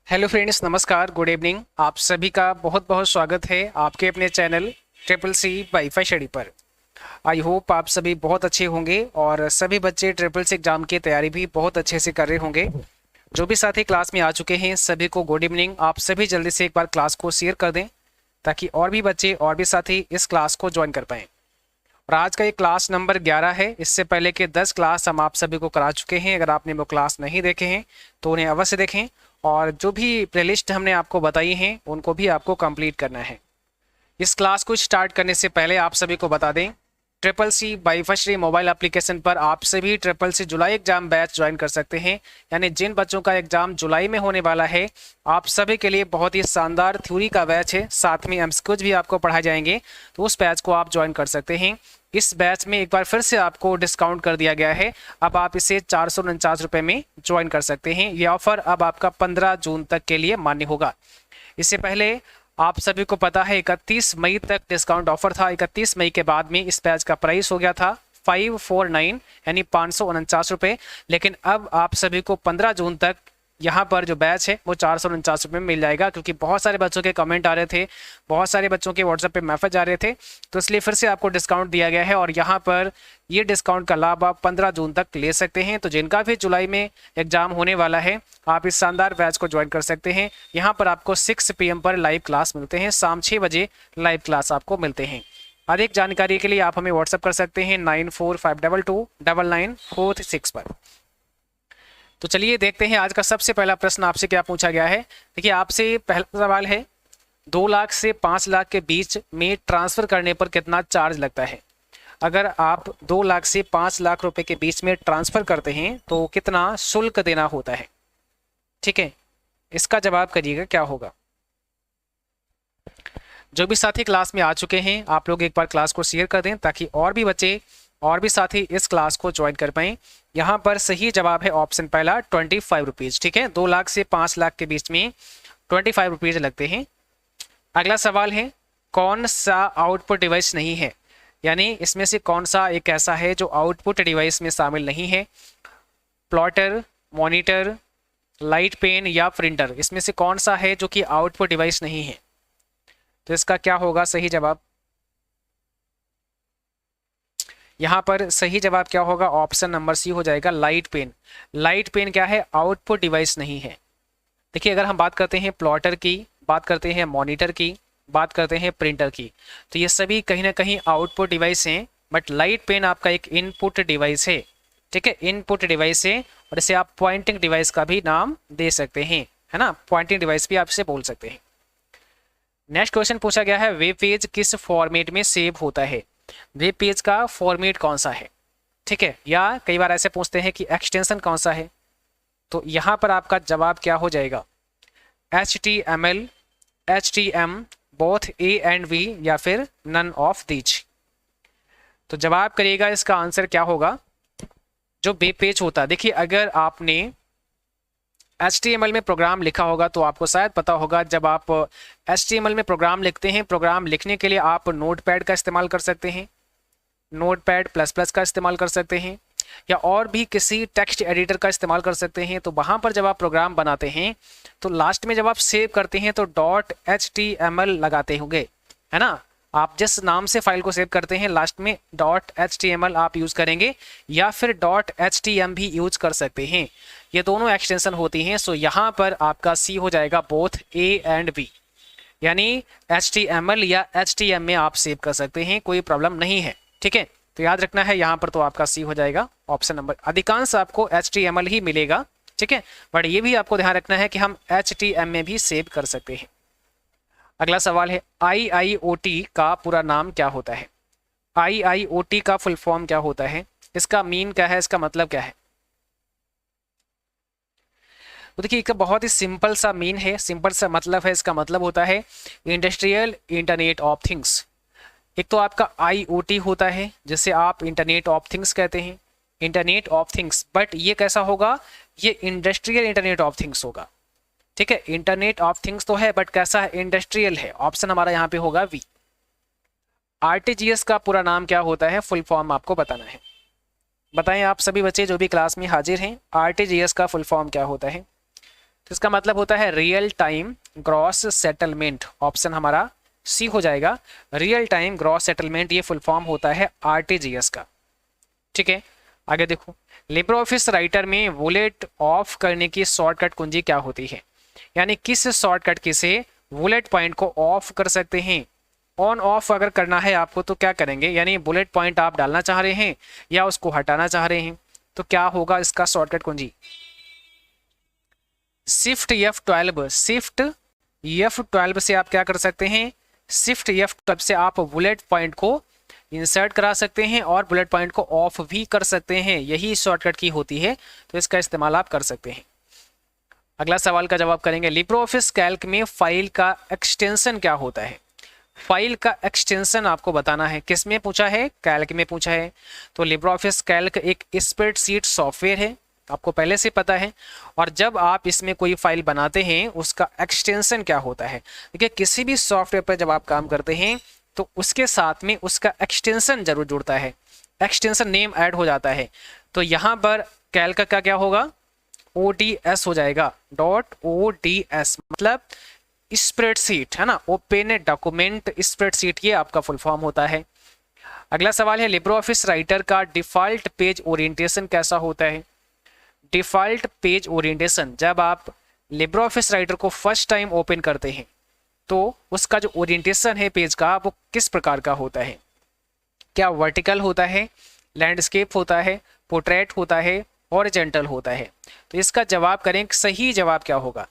Hello friends, नमस्कार, good evening. आप सभी का बहुत बहुत स्वागत है आपके अपने channel triple C wifi study पर। आई होप आप सभी बहुत अच्छे होंगे और सभी बच्चे ट्रिपल सी एग्जाम की तैयारी भी बहुत अच्छे से कर रहे होंगे। जो भी साथी क्लास में आ चुके हैं सभी को गुड इवनिंग। आप सभी जल्दी से एक बार क्लास को शेयर कर दें ताकि और भी बच्चे और भी साथी इस क्लास को ज्वाइन कर पाएँ। और आज का ये क्लास नंबर 11 है। इससे पहले के 10 क्लास हम आप सभी को करा चुके हैं। अगर आपने वो क्लास नहीं देखे हैं तो उन्हें अवश्य देखें और जो भी प्लेलिस्ट हमने आपको बताई हैं उनको भी आपको कंप्लीट करना है। इस क्लास को स्टार्ट करने से पहले आप सभी को बता दें, triple C wifi study mobile application पर आप सभी ट्रिपल सी जुलाई एग्जाम बैच ज्वाइन कर सकते हैं। यानी जिन बच्चों का एग्जाम जुलाई में होने वाला है आप सभी के लिए बहुत ही शानदार थ्योरी का बैच है, साथ में एमसीक्यूज भी आपको पढ़ाए जाएंगे, तो उस बैच को आप ज्वाइन कर सकते हैं। इस बैच में एक बार फिर से आपको डिस्काउंट कर दिया गया है। अब आप इसे 449 रुपये में ज्वाइन कर सकते हैं। यह ऑफर अब आपका 15 जून तक के लिए मान्य होगा। इससे पहले आप सभी को पता है 31 मई तक डिस्काउंट ऑफर था। 31 मई के बाद में इस बैच का प्राइस हो गया था 549 यानी 549 रुपये। लेकिन अब आप सभी को 15 जून तक यहाँ पर जो बैच है वो 449 रुपये में मिल जाएगा, क्योंकि बहुत सारे बच्चों के कमेंट आ रहे थे, बहुत सारे बच्चों के व्हाट्सएप पे मैसेज आ रहे थे, तो इसलिए फिर से आपको डिस्काउंट दिया गया है। और यहाँ पर ये डिस्काउंट का लाभ आप 15 जून तक ले सकते हैं। तो जिनका भी जुलाई में एग्जाम होने वाला है आप इस शानदार बैच को ज्वाइन कर सकते हैं। यहाँ पर आपको 6 PM पर लाइव क्लास मिलते हैं, शाम 6 बजे लाइव क्लास आपको मिलते हैं। अधिक जानकारी के लिए आप हमें व्हाट्सएप कर सकते हैं 9452299446 पर। तो चलिए देखते हैं आज का सबसे पहला प्रश्न आपसे क्या पूछा गया है। देखिए, आपसे पहला सवाल है, 2 लाख से 5 लाख के बीच में ट्रांसफर करने पर कितना चार्ज लगता है। अगर आप 2 लाख से 5 लाख रुपए के बीच में ट्रांसफर करते हैं तो कितना शुल्क देना होता है। ठीक है, इसका जवाब करिएगा क्या होगा। जो भी साथी क्लास में आ चुके हैं आप लोग एक बार क्लास को शेयर कर दें ताकि और भी बच्चे और भी साथी इस क्लास को ज्वाइन कर पाएं। यहाँ पर सही जवाब है ऑप्शन पहला 25 रुपीज़। ठीक है, 2 लाख से 5 लाख के बीच में 25 रुपीज़ लगते हैं। अगला सवाल है, कौन सा आउटपुट डिवाइस नहीं है, यानी इसमें से कौन सा एक ऐसा है जो आउटपुट डिवाइस में शामिल नहीं है। प्लॉटर, मॉनिटर, लाइट पेन या प्रिंटर, इसमें से कौन सा है जो कि आउटपुट डिवाइस नहीं है। तो इसका क्या होगा सही जवाब। यहाँ पर सही जवाब क्या होगा, ऑप्शन नंबर सी हो जाएगा, लाइट पेन। लाइट पेन क्या है, आउटपुट डिवाइस नहीं है। देखिए, अगर हम बात करते हैं प्लॉटर की, बात करते हैं मॉनिटर की, बात करते हैं प्रिंटर की, तो ये सभी कहीं ना कहीं आउटपुट डिवाइस हैं, बट लाइट पेन आपका एक इनपुट डिवाइस है। ठीक है, इनपुट डिवाइस है और इसे आप पॉइंटिंग डिवाइस का भी नाम दे सकते हैं, है ना, पॉइंटिंग डिवाइस भी आप इसे बोल सकते हैं। नेक्स्ट क्वेश्चन पूछा गया है, वेब पेज किस फॉर्मेट में सेव होता है। वेब पेज का फॉर्मेट कौन सा है। ठीक है, या कई बार ऐसे पूछते हैं कि एक्सटेंशन कौन सा है, तो यहाँ पर आपका जवाब क्या हो जाएगा, HTML, HTM, both A and V या फिर नन ऑफ दीज। तो जवाब करिएगा इसका आंसर क्या होगा। जो वेब पेज होता है, देखिए अगर आपने HTML में प्रोग्राम लिखा होगा तो आपको शायद पता होगा, जब आप HTML में प्रोग्राम लिखते हैं, प्रोग्राम लिखने के लिए आप नोटपैड का इस्तेमाल कर सकते हैं, नोटपैड प्लस प्लस का इस्तेमाल कर सकते हैं, या और भी किसी टेक्स्ट एडिटर का इस्तेमाल कर सकते हैं। तो वहाँ पर जब आप प्रोग्राम बनाते हैं तो लास्ट में जब आप सेव करते हैं तो .html लगाते होंगे, है ना। आप जिस नाम से फाइल को सेव करते हैं लास्ट में .html आप यूज़ करेंगे, या फिर .htm भी यूज कर सकते हैं। ये दोनों एक्सटेंशन होती हैं। सो यहाँ पर आपका सी हो जाएगा बोथ A and V, यानी HTML या HTM में आप सेव कर सकते हैं, कोई प्रॉब्लम नहीं है। ठीक है, तो याद रखना है यहाँ पर तो आपका सी हो जाएगा ऑप्शन नंबर। अधिकांश आपको HTML ही मिलेगा, ठीक है, बट ये भी आपको ध्यान रखना है कि हम HTM में भी सेव कर सकते हैं। अगला सवाल है, IIoT का पूरा नाम क्या होता है। IIoT का फुल फॉर्म क्या होता है, इसका मीन क्या है, इसका मतलब क्या है। तो देखिए, इसका बहुत ही सिंपल सा मीन है, सिंपल सा मतलब है। इसका मतलब होता है इंडस्ट्रियल इंटरनेट ऑफ थिंग्स। एक तो आपका IoT होता है जिसे आप इंटरनेट ऑफ थिंग्स कहते हैं, इंटरनेट ऑफ थिंग्स, बट ये कैसा होगा, ये इंडस्ट्रियल इंटरनेट ऑफ थिंग्स होगा। ठीक है, इंटरनेट ऑफ थिंग्स तो है बट कैसा है, इंडस्ट्रियल है। ऑप्शन हमारा यहाँ पे होगा V। RTGS का पूरा नाम क्या होता है, फुल फॉर्म आपको बताना है। बताएं आप सभी बच्चे जो भी क्लास में हाजिर हैं, RTGS का फुल फॉर्म क्या होता है। इसका मतलब होता है real time gross settlement, option हमारा सी हो जाएगा। रियल टाइम ग्रॉस सेटलमेंट ये फुल फॉर्म होता है आरटीजीएस का। ठीक है, आगे देखो, लिब्रे ऑफिस राइटर में बुलेट ऑफ करने की शॉर्टकट कुंजी क्या होती है, यानी किस शॉर्टकट की से बुलेट पॉइंट को ऑफ कर सकते हैं। ऑन ऑफ अगर करना है आपको तो क्या करेंगे, यानी बुलेट पॉइंट आप डालना चाह रहे हैं या उसको हटाना चाह रहे हैं, तो क्या होगा इसका शॉर्टकट कुंजी, शिफ्ट F12। शिफ्ट F12 से आप क्या कर सकते हैं, शिफ्ट F12 से आप बुलेट पॉइंट को इंसर्ट करा सकते हैं और बुलेट पॉइंट को ऑफ भी कर सकते हैं, यही शॉर्टकट की होती है, तो इसका इस्तेमाल आप कर सकते हैं। अगला सवाल का जवाब करेंगे, लिब्रे ऑफिस कैल्क में फाइल का एक्सटेंशन क्या होता है। फाइल का एक्सटेंशन आपको बताना है, किस में पूछा है, कैल्क में पूछा है। तो लिब्रे ऑफिस कैल्क एक स्प्रेडशीट सॉफ्टवेयर है, आपको पहले से पता है, और जब आप इसमें कोई फाइल बनाते हैं उसका एक्सटेंशन क्या होता है। देखिए किसी भी सॉफ्टवेयर पर जब आप काम करते हैं तो उसके साथ में उसका एक्सटेंशन जरूर जुड़ता है, एक्सटेंशन नेम ऐड हो जाता है। तो यहाँ पर कैल्क का क्या होगा, ODS हो जाएगा, .ods मतलब स्प्रेडशीट है ना, ओपन डॉक्यूमेंट स्प्रेडशीट, ये आपका फुल फॉर्म होता है। अगला सवाल है, लिब्रे ऑफिस राइटर का डिफॉल्ट पेज ओरिएंटेशन कैसा होता है। डिफॉल्ट पेज ओरिएंटेशन, जब आप लिब्रे ऑफिस राइटर को फर्स्ट टाइम ओपन करते हैं तो उसका जो ओरिएंटेशन है पेज का वो किस प्रकार का होता है, क्या वर्टिकल होता है, लैंडस्केप होता है, पोर्ट्रेट होता है, हॉरिजॉन्टल होता है। तो इसका जवाब करें, सही जवाब क्या होगा,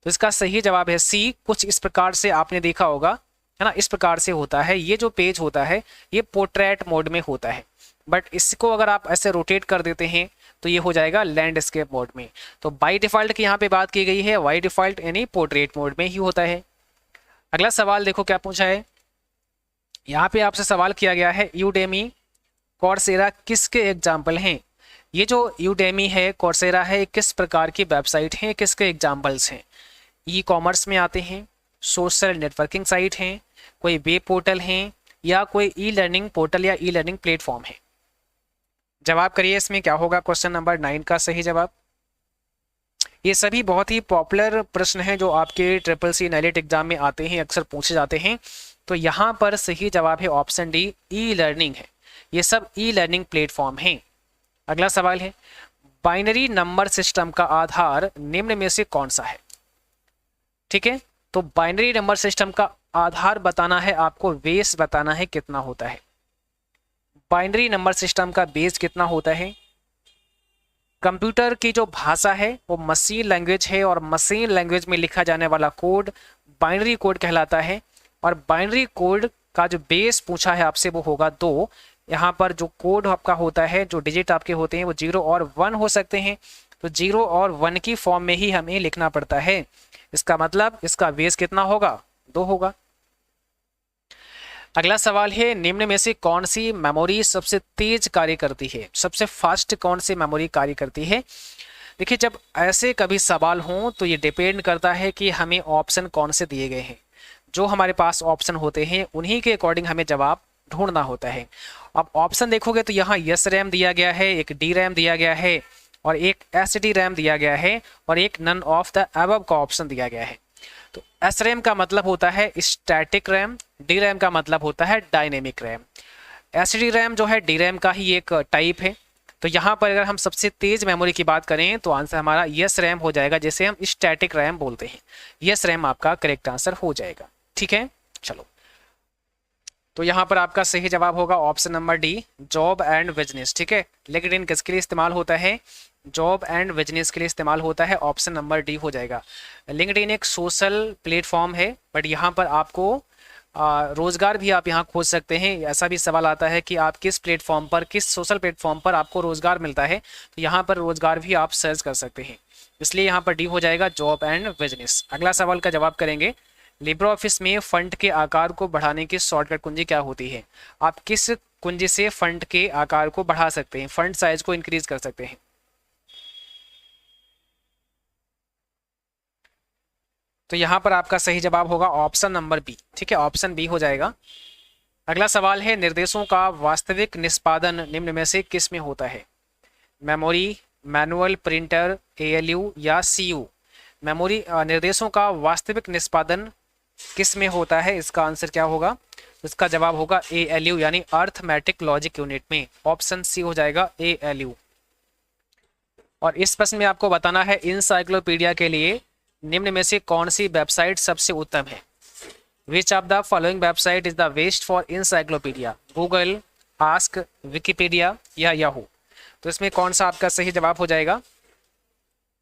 तो इसका सही जवाब है सी। कुछ इस प्रकार से आपने देखा होगा है ना, इस प्रकार से होता है, ये जो पेज होता है ये पोर्ट्रेट मोड में होता है, बट इसको अगर आप ऐसे रोटेट कर देते हैं तो ये हो जाएगा लैंडस्केप मोड में। तो बाय डिफॉल्ट की यहाँ पे बात की गई है, बाय डिफॉल्ट यानी पोर्ट्रेट मोड में ही होता है। अगला सवाल देखो क्या पूछा है, यहाँ पे आपसे सवाल किया गया है, यूडेमी कॉर्सेरा किसके एग्जाम्पल हैं। ये जो यूडेमी है, कॉर्सेरा है, किस प्रकार की वेबसाइट है, किसके एग्जाम्पल्स हैं। ई कॉमर्स में आते हैं, सोशल नेटवर्किंग साइट हैं, कोई वेब पोर्टल हैं, या कोई ई लर्निंग पोर्टल या ई लर्निंग प्लेटफॉर्म है। जवाब करिए इसमें क्या होगा, क्वेश्चन नंबर 9 का सही जवाब। ये सभी बहुत ही पॉपुलर प्रश्न हैं जो आपके CCC NELET एग्जाम में आते हैं, अक्सर पूछे जाते हैं। तो यहाँ पर सही जवाब है ऑप्शन डी, ई लर्निंग है, ये सब ई लर्निंग प्लेटफॉर्म हैं। अगला सवाल है, बाइनरी नंबर सिस्टम का आधार निम्न में से कौन सा है। ठीक है, तो बाइनरी नंबर सिस्टम का आधार बताना है आपको, बेस बताना है कितना होता है। बाइनरी नंबर सिस्टम का बेस कितना होता है। कंप्यूटर की जो भाषा है वो मशीन लैंग्वेज है, और मशीन लैंग्वेज में लिखा जाने वाला कोड बाइनरी कोड कहलाता है। और बाइनरी कोड का जो बेस पूछा है आपसे वो होगा 2। यहाँ पर जो कोड आपका होता है, जो डिजिट आपके होते हैं वो 0 और 1 हो सकते हैं, तो 0 और 1 की फॉर्म में ही हमें लिखना पड़ता है। इसका मतलब इसका बेस कितना होगा, 2 होगा। अगला सवाल है, निम्न में से कौन सी मेमोरी सबसे तेज कार्य करती है, सबसे फास्ट कौन सी मेमोरी कार्य करती है। देखिए जब ऐसे कभी सवाल हों तो ये डिपेंड करता है कि हमें ऑप्शन कौन से दिए गए हैं। जो हमारे पास ऑप्शन होते हैं उन्हीं के अकॉर्डिंग हमें जवाब ढूंढना होता है। अब ऑप्शन देखोगे तो यहाँ यस रैम दिया गया है, एक डी रैम दिया गया है, और एक एसडी रैम दिया गया है, और एक नन ऑफ द अबव का ऑप्शन दिया गया है। तो एस रैम का मतलब होता है स्टैटिक रैम, डी रैम का मतलब होता है डायनेमिक रैम। एसडी रैम जो है डी रैम का ही एक टाइप है। तो यहाँ पर अगर हम सबसे तेज मेमोरी की बात करें तो आंसर हमारा यस रैम हो जाएगा, जिसे हम स्टैटिक रैम बोलते हैं। यस रैम आपका करेक्ट आंसर हो जाएगा। ठीक है, चलो तो यहाँ पर आपका सही जवाब होगा option number D, job and business. ठीक है, लिंक्डइन किसके लिए इस्तेमाल होता है, जॉब एंड बिजनेस के लिए इस्तेमाल होता है, ऑप्शन नंबर डी हो जाएगा। लिंक्डइन एक सोशल प्लेटफॉर्म है, बट यहाँ पर आपको रोजगार भी आप यहाँ खोज सकते हैं। ऐसा भी सवाल आता है कि आप किस प्लेटफॉर्म पर, किस सोशल प्लेटफॉर्म पर आपको रोजगार मिलता है, तो यहाँ पर रोजगार भी आप सर्च कर सकते हैं, इसलिए यहाँ पर डी हो जाएगा, जॉब एंड बिजनेस। अगला सवाल का जवाब करेंगे, लिब्रे ऑफिस में फंड के आकार को बढ़ाने की शॉर्टकट कुंजी क्या होती है। आप किस कुंजी से फंड के आकार को बढ़ा सकते हैं, फंड साइज को इंक्रीज कर सकते हैं। तो यहाँ पर आपका सही जवाब होगा ऑप्शन नंबर बी। ठीक है, ऑप्शन बी हो जाएगा। अगला सवाल है, निर्देशों का वास्तविक निष्पादन निम्न में से किस में होता है। मेमोरी, मैनुअल, प्रिंटर, ALU या CU। मेमोरी निर्देशों का वास्तविक निष्पादन किस में होता है? इसका आंसर क्या होगा? इसका जवाब होगा ALU यानी अर्थमेटिक लॉजिक यूनिट में। ऑप्शन सी हो जाएगा ALU। और इस प्रश्न में आपको बताना है इंसाइक्लोपीडिया के लिए निम्न में से कौन सी वेबसाइट सबसे उत्तम है? Which of the following website is the best for encyclopedia? Google, ask, Wikipedia या याहू? तो इसमें कौन सा आपका सही जवाब हो जाएगा?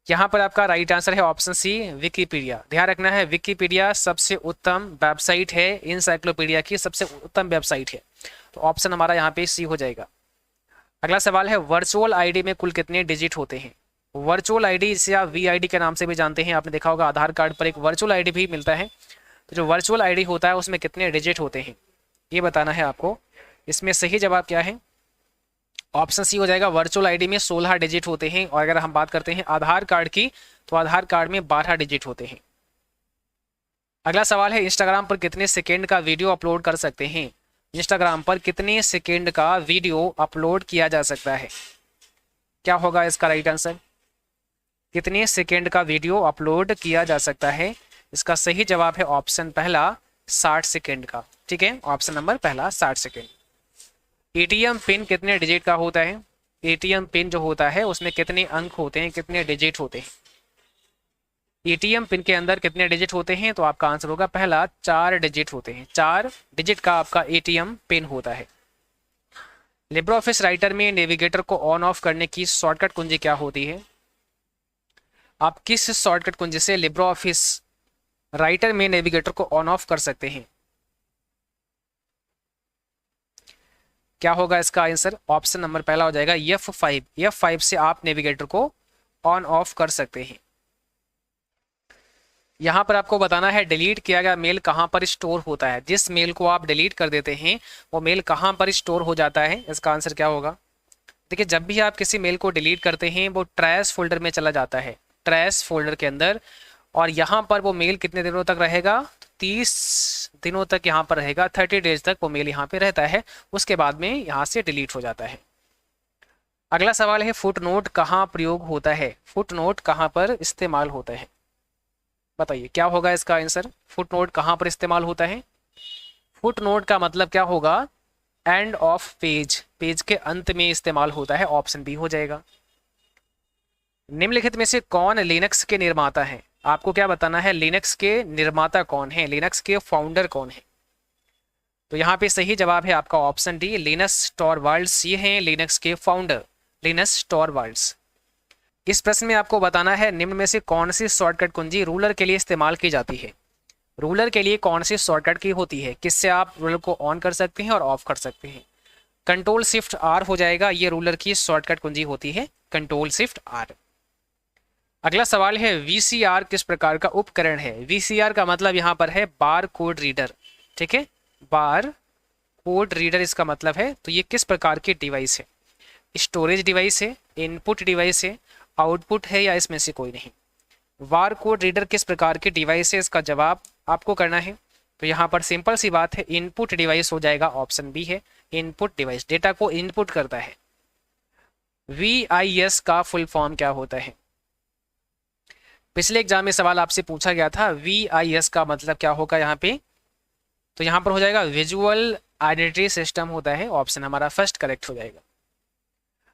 यहाँ पर आपका राइट आंसर है ऑप्शन सी विकिपीडिया। ध्यान रखना है विकिपीडिया सबसे उत्तम वेबसाइट है, इंसाइक्लोपीडिया की सबसे उत्तम वेबसाइट है। तो ऑप्शन हमारा यहाँ पे सी हो जाएगा। अगला सवाल है वर्चुअल आईडी में कुल कितने डिजिट होते हैं? वर्चुअल आईडी इसे आप VID के नाम से भी जानते हैं, आपने देखा होगा आधार कार्ड पर एक वर्चुअल आईडी भी मिलता है। तो जो वर्चुअल आईडी होता है उसमें कितने डिजिट होते हैं ये बताना है आपको। इसमें सही जवाब क्या है? ऑप्शन सी हो जाएगा, वर्चुअल आईडी में 16 डिजिट होते हैं। और अगर हम बात करते हैं आधार कार्ड की तो आधार कार्ड में 12 डिजिट होते हैं। अगला सवाल है इंस्टाग्राम पर कितने सेकेंड का वीडियो अपलोड कर सकते हैं? इंस्टाग्राम पर कितने सेकेंड का वीडियो अपलोड किया जा सकता है? क्या होगा इसका राइट आंसर? कितने सेकेंड का वीडियो अपलोड किया जा सकता है? इसका सही जवाब है ऑप्शन पहला 60 सेकेंड का। ठीक है, ऑप्शन नंबर पहला 60 सेकेंड। ATM पिन कितने डिजिट का होता है? ATM पिन जो होता है उसमें कितने अंक होते हैं, कितने डिजिट होते हैं? ATM पिन के अंदर कितने डिजिट होते हैं? तो आपका आंसर होगा पहला 4 डिजिट होते हैं। 4 डिजिट का आपका ATM पिन होता है। लिब्रे ऑफिस राइटर में नेविगेटर को ऑन ऑफ करने की शॉर्टकट कुंजी क्या होती है? आप किस शॉर्टकट कुंजी से लिब्रे ऑफिस राइटर में नेविगेटर को ऑन ऑफ कर सकते हैं? क्या होगा इसका आंसर? ऑप्शन नंबर पहला हो जाएगा F5। F5 से आप नेविगेटर को ऑन ऑफ कर सकते हैं। यहां पर आपको बताना है डिलीट किया गया मेल कहां पर स्टोर होता है? जिस मेल को आप डिलीट कर देते हैं वो मेल कहां पर स्टोर हो जाता है? इसका आंसर क्या होगा? देखिए, जब भी आप किसी मेल को डिलीट करते हैं वो ट्रैश फोल्डर में चला जाता है, ट्रैश फोल्डर के अंदर। और यहाँ पर वो मेल कितने दिनों तक रहेगा? 30 दिनों तक यहाँ पर रहेगा, 30 डेज तक वो मेल यहाँ पे रहता है। उसके बाद में यहाँ से डिलीट हो जाता है। अगला सवाल है फुटनोट कहाँ प्रयोग होता है? फुटनोट कहाँ पर इस्तेमाल होता है? बताइए क्या होगा इसका आंसर? फुटनोट कहाँ पर इस्तेमाल होता है? फुटनोट का मतलब क्या होगा? एंड ऑफ पेज, पेज के अंत में इस्तेमाल होता है। ऑप्शन बी हो जाएगा। निम्नलिखित में से कौन लिनक्स के निर्माता है? आपको क्या बताना है, लिनक्स के निर्माता कौन है, लिनक्स के फाउंडर कौन है? तो यहाँ पे सही जवाब है आपका ऑप्शन डी, लिनस टॉरवाल्ड्स। ये हैं लिनक्स के फाउंडर, लिनस टॉरवाल्ड्स। इस प्रश्न में आपको बताना है निम्न में से कौन सी शॉर्टकट कुंजी रूलर के लिए इस्तेमाल की जाती है? रूलर के लिए कौन सी शॉर्टकट की होती है, किससे आप रूलर को ऑन कर सकते हैं और ऑफ कर सकते हैं? कंट्रोल शिफ्ट आर हो जाएगा, ये रूलर की शॉर्टकट कुंजी होती है, कंट्रोल शिफ्ट आर। अगला सवाल है VCR किस प्रकार का उपकरण है? VCR का मतलब यहाँ पर है बार कोड रीडर। ठीक है, बार कोड रीडर इसका मतलब है। तो ये किस प्रकार की डिवाइस है? स्टोरेज डिवाइस है, इनपुट डिवाइस है, आउटपुट है, या इसमें से कोई नहीं? बार कोड रीडर किस प्रकार की डिवाइस है, इसका जवाब आपको करना है। तो यहाँ पर सिंपल सी बात है, इनपुट डिवाइस हो जाएगा, ऑप्शन बी है, इनपुट डिवाइस, डेटा को इनपुट करता है। VIS का फुल फॉर्म क्या होता है? पिछले एग्जाम में सवाल आपसे पूछा गया था, VIS का मतलब क्या होगा यहाँ पे? तो यहाँ पर हो जाएगा विजुअल आइडेंटिटी सिस्टम होता है। ऑप्शन हमारा फर्स्ट करेक्ट हो जाएगा।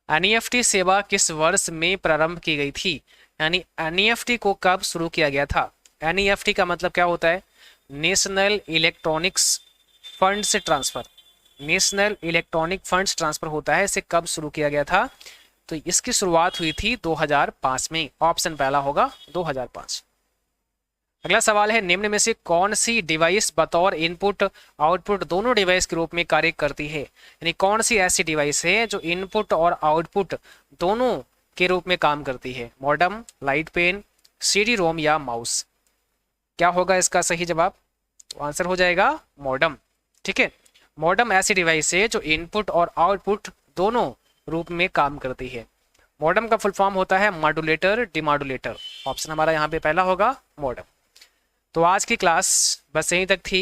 NEFT सेवा किस वर्ष में प्रारंभ की गई थी? यानी NEFT को कब शुरू किया गया था? NEFT का मतलब क्या होता है? National electronics funds transfer, national electronic funds transfer होता है। इसे कब शुरू किया गया था? तो इसकी शुरुआत हुई थी 2005 में। ऑप्शन पहला होगा 2005। अगला सवाल है निम्न में से कौन सी डिवाइस बतौर इनपुट आउटपुट दोनों डिवाइस के रूप में कार्य करती है? यानी कौन सी ऐसी डिवाइस है जो इनपुट और आउटपुट दोनों के रूप में काम करती है? मॉडेम, लाइट पेन, CD-ROM या माउस? क्या होगा इसका सही जवाब? तो आंसर हो जाएगा मॉडेम। ठीक है, मॉडेम ऐसी डिवाइस है जो इनपुट और आउटपुट दोनों रूप में काम करती है। मॉडेम का फुल फॉर्म होता है मॉड्यूलेटर, डिमॉड्यूलेटर। ऑप्शन हमारा यहाँ पे पहला होगा मॉडेम। तो आज की क्लास बस यहीं तक थी।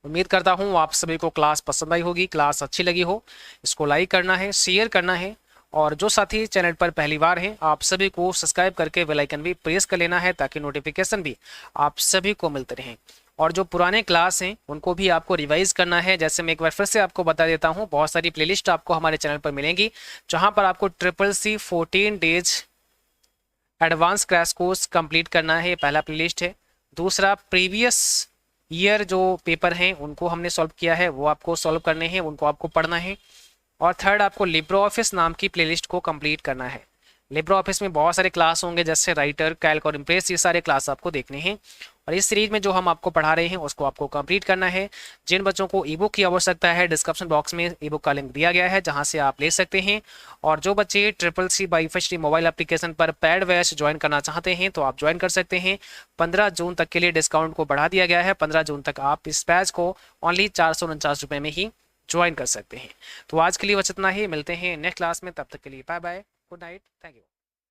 उम्मीद करता हूँ आप सभी को क्लास पसंद आई होगी, क्लास अच्छी लगी हो। इसको लाइक करना है, शेयर करना है और जो साथी चैनल पर पहली बार हैं आप सभी को सब्सक्राइब करके बेल आइकन भी प्रेस कर लेना है ताकि नोटिफिकेशन भी आप सभी को मिलते रहें। और जो पुराने क्लास हैं उनको भी आपको रिवाइज करना है। जैसे मैं एक बार फिर से आपको बता देता हूँ, बहुत सारी प्लेलिस्ट आपको हमारे चैनल पर मिलेंगी जहाँ पर आपको CCC 14 days advance crash course complete करना है, ये पहला प्लेलिस्ट है। दूसरा प्रीवियस ईयर जो पेपर हैं उनको हमने सॉल्व किया है, वो आपको सॉल्व करने हैं, उनको आपको पढ़ना है। और थर्ड आपको लिब्रो ऑफिस नाम की प्लेलिस्ट को कंप्लीट करना है। लिब्रो ऑफिस में बहुत सारे क्लास होंगे जैसे राइटर, कैल्क और इम्प्रेस, ये सारे क्लास आपको देखने हैं। और इस सीरीज में जो हम आपको पढ़ा रहे हैं उसको आपको कंप्लीट करना है। जिन बच्चों को ई बुक की आवश्यकता है डिस्क्रिप्शन बॉक्स में ई बुक का लिंक दिया गया है जहां से आप ले सकते हैं। और जो बच्चे CCC बाईफेस्टी मोबाइल एप्लीकेशन पर पेड बैच ज्वाइन करना चाहते हैं तो आप ज्वाइन कर सकते हैं। 15 जून तक के लिए डिस्काउंट को बढ़ा दिया गया है। 15 जून तक आप इस बैच को ओनली 449 रुपये में ही ज्वाइन कर सकते हैं। तो आज के लिए बस इतना ही, मिलते हैं नेक्स्ट क्लास में, तब तक के लिए bye bye, good night, thank you.